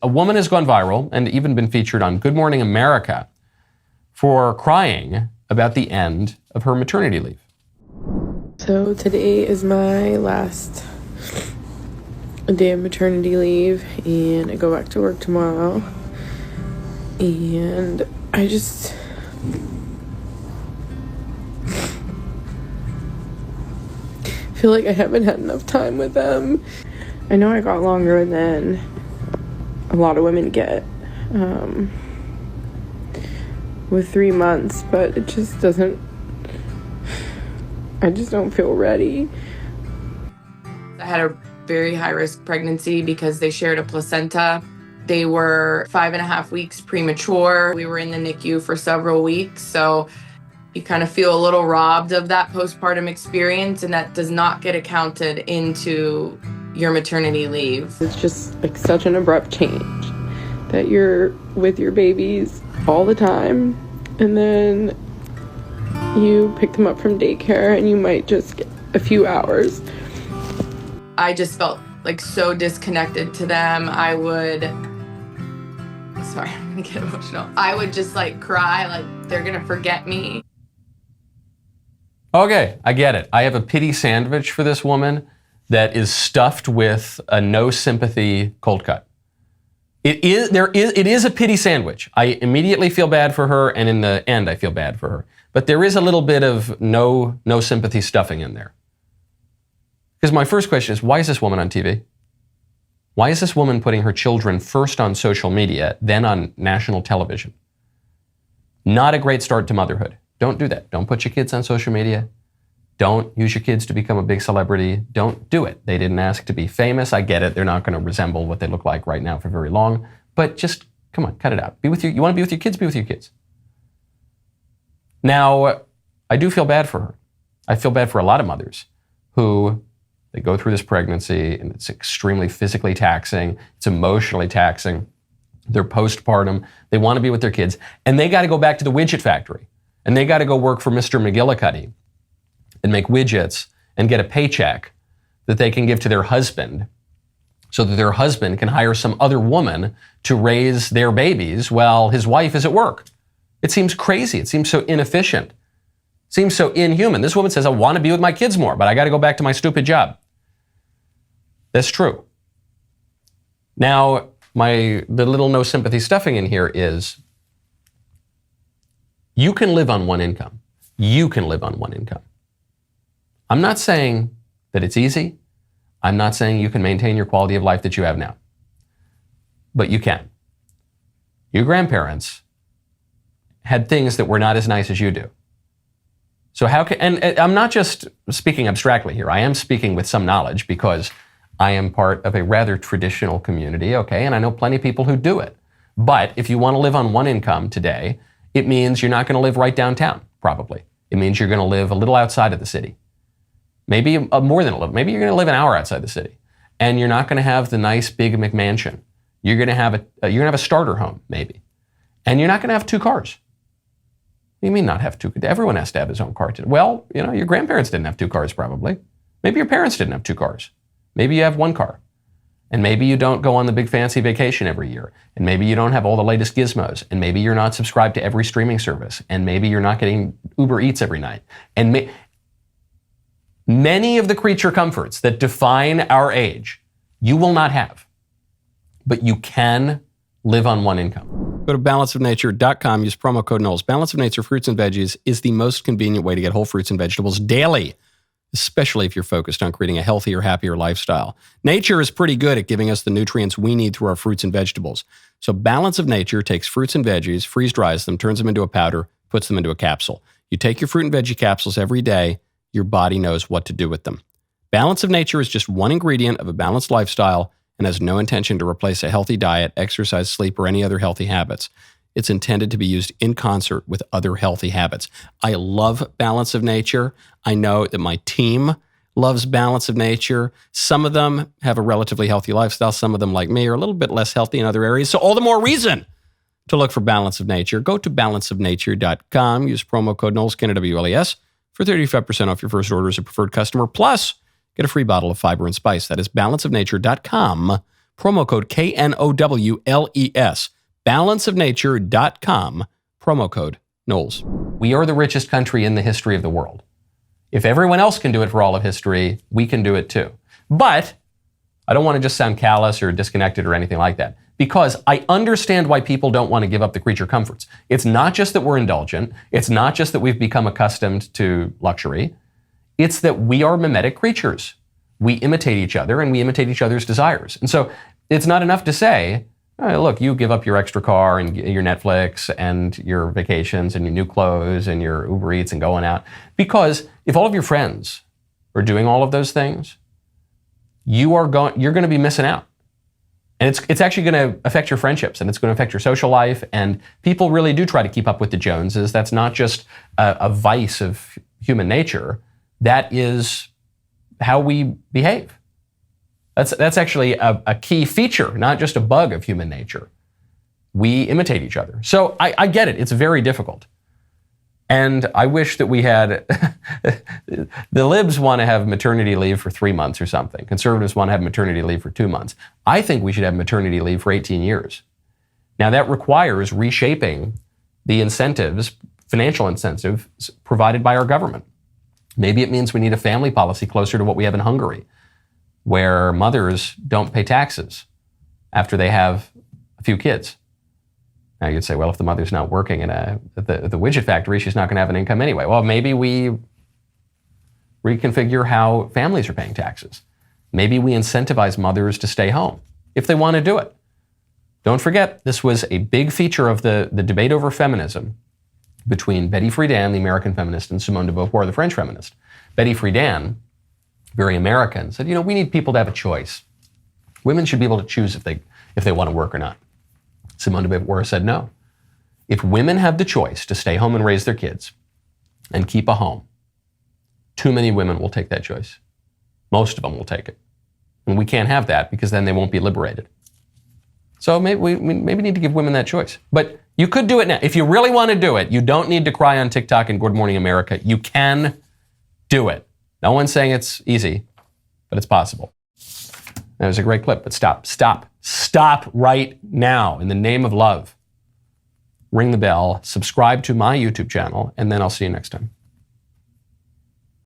A woman has gone viral and even been featured on Good Morning America for crying about the end of her maternity leave. So today is my last day of maternity leave, and I go back to work tomorrow. And I just feel like I haven't had enough time with them. I know I got longer than a lot of women get with 3 months, but it just doesn't, I just don't feel ready. I had a very high-risk pregnancy because they shared a placenta. They were 5.5 weeks premature. We were in the NICU for several weeks, so you kind of feel a little robbed of that postpartum experience, and that does not get accounted into your maternity leave. It's just like such an abrupt change that you're with your babies all the time, and then you pick them up from daycare and you might just get a few hours. I just felt like so disconnected to them. Sorry, I'm gonna get emotional. I would just like cry, like they're gonna forget me. Okay, I get it. I have a pity sandwich for this woman that is stuffed with a no sympathy cold cut. It is a pity sandwich. I immediately feel bad for her, and in the end I feel bad for her. But there is a little bit of no sympathy stuffing in there. Because my first question is, why is this woman on TV? Why is this woman putting her children first on social media, then on national television? Not a great start to motherhood. Don't do that. Don't put your kids on social media. Don't use your kids to become a big celebrity. Don't do it. They didn't ask to be famous. I get it. They're not going to resemble what they look like right now for very long. But just, come on, cut it out. Be with you. You want to be with your kids? Be with your kids. Now, I do feel bad for her. I feel bad for a lot of mothers who they go through this pregnancy and it's extremely physically taxing. It's emotionally taxing. They're postpartum. They want to be with their kids. And they got to go back to the widget factory. And they got to go work for Mr. McGillicuddy and make widgets and get a paycheck that they can give to their husband so that their husband can hire some other woman to raise their babies while his wife is at work. It seems crazy. It seems so inefficient. It seems so inhuman. This woman says, I want to be with my kids more, but I got to go back to my stupid job. That's true. Now, the little no sympathy stuffing in here is, you can live on one income. You can live on one income. I'm not saying that it's easy. I'm not saying you can maintain your quality of life that you have now. But you can. Your grandparents had things that were not as nice as you do. So how can, and I'm not just speaking abstractly here. I am speaking with some knowledge because I am part of a rather traditional community, okay? And I know plenty of people who do it. But if you want to live on one income today, it means you're not going to live right downtown, probably. It means you're going to live a little outside of the city. Maybe more than a little. Maybe you're going to live an hour outside the city. And you're not going to have the nice big McMansion. You're going to have a starter home, maybe. And you're not going to have 2 cars. What do you mean not have 2? Everyone has to have his own car today. Well, your grandparents didn't have 2 cars probably. Maybe your parents didn't have 2 cars. Maybe you have 1 car. And maybe you don't go on the big fancy vacation every year. And maybe you don't have all the latest gizmos. And maybe you're not subscribed to every streaming service. And maybe you're not getting Uber Eats every night. And many of the creature comforts that define our age, you will not have. But you can live on one income. Go to balanceofnature.com, use promo code Knowles. Balance of Nature fruits and veggies is the most convenient way to get whole fruits and vegetables daily, especially if you're focused on creating a healthier, happier lifestyle. Nature is pretty good at giving us the nutrients we need through our fruits and vegetables. So Balance of Nature takes fruits and veggies, freeze-dries them, turns them into a powder, puts them into a capsule. You take your fruit and veggie capsules every day, your body knows what to do with them. Balance of Nature is just one ingredient of a balanced lifestyle and has no intention to replace a healthy diet, exercise, sleep, or any other healthy habits. It's intended to be used in concert with other healthy habits. I love Balance of Nature. I know that my team loves Balance of Nature. Some of them have a relatively healthy lifestyle. Some of them, like me, are a little bit less healthy in other areas. So all the more reason to look for Balance of Nature. Go to balanceofnature.com. Use promo code Knowles, Canada, WLES, for 35% off your first order as a preferred customer. Plus, get a free bottle of fiber and spice. That is balanceofnature.com, promo code KNOWLES, balanceofnature.com, promo code Knowles. We are the richest country in the history of the world. If everyone else can do it for all of history, we can do it too. But I don't want to just sound callous or disconnected or anything like that, because I understand why people don't want to give up the creature comforts. It's not just that we're indulgent. It's not just that we've become accustomed to luxury. It's that we are mimetic creatures. We imitate each other and we imitate each other's desires. And so it's not enough to say, oh, look, you give up your extra car and your Netflix and your vacations and your new clothes and your Uber Eats and going out. Because if all of your friends are doing all of those things, you're going to be missing out. And it's actually going to affect your friendships, and it's going to affect your social life. And people really do try to keep up with the Joneses. That's not just a vice of human nature. That is how we behave. That's actually a key feature, not just a bug of human nature. We imitate each other. So I get it. It's very difficult. And I wish that we had, the libs want to have maternity leave for 3 months or something. Conservatives want to have maternity leave for 2 months. I think we should have maternity leave for 18 years. Now that requires reshaping the incentives, financial incentives provided by our government. Maybe it means we need a family policy closer to what we have in Hungary, where mothers don't pay taxes after they have a few kids. Now you'd say, well, if the mother's not working at the widget factory, she's not going to have an income anyway. Well, maybe we reconfigure how families are paying taxes. Maybe we incentivize mothers to stay home if they want to do it. Don't forget, this was a big feature of the debate over feminism between Betty Friedan, the American feminist, and Simone de Beauvoir, the French feminist. Betty Friedan, very American, said, we need people to have a choice. Women should be able to choose if they want to work or not. Simone de Beauvoir said no. If women have the choice to stay home and raise their kids and keep a home, too many women will take that choice. Most of them will take it. And we can't have that because then they won't be liberated. So maybe we need to give women that choice. But you could do it now. If you really want to do it, you don't need to cry on TikTok and Good Morning America. You can do it. No one's saying it's easy, but it's possible. That was a great clip, but stop right now in the name of love. Ring the bell, subscribe to my YouTube channel, and then I'll see you next time.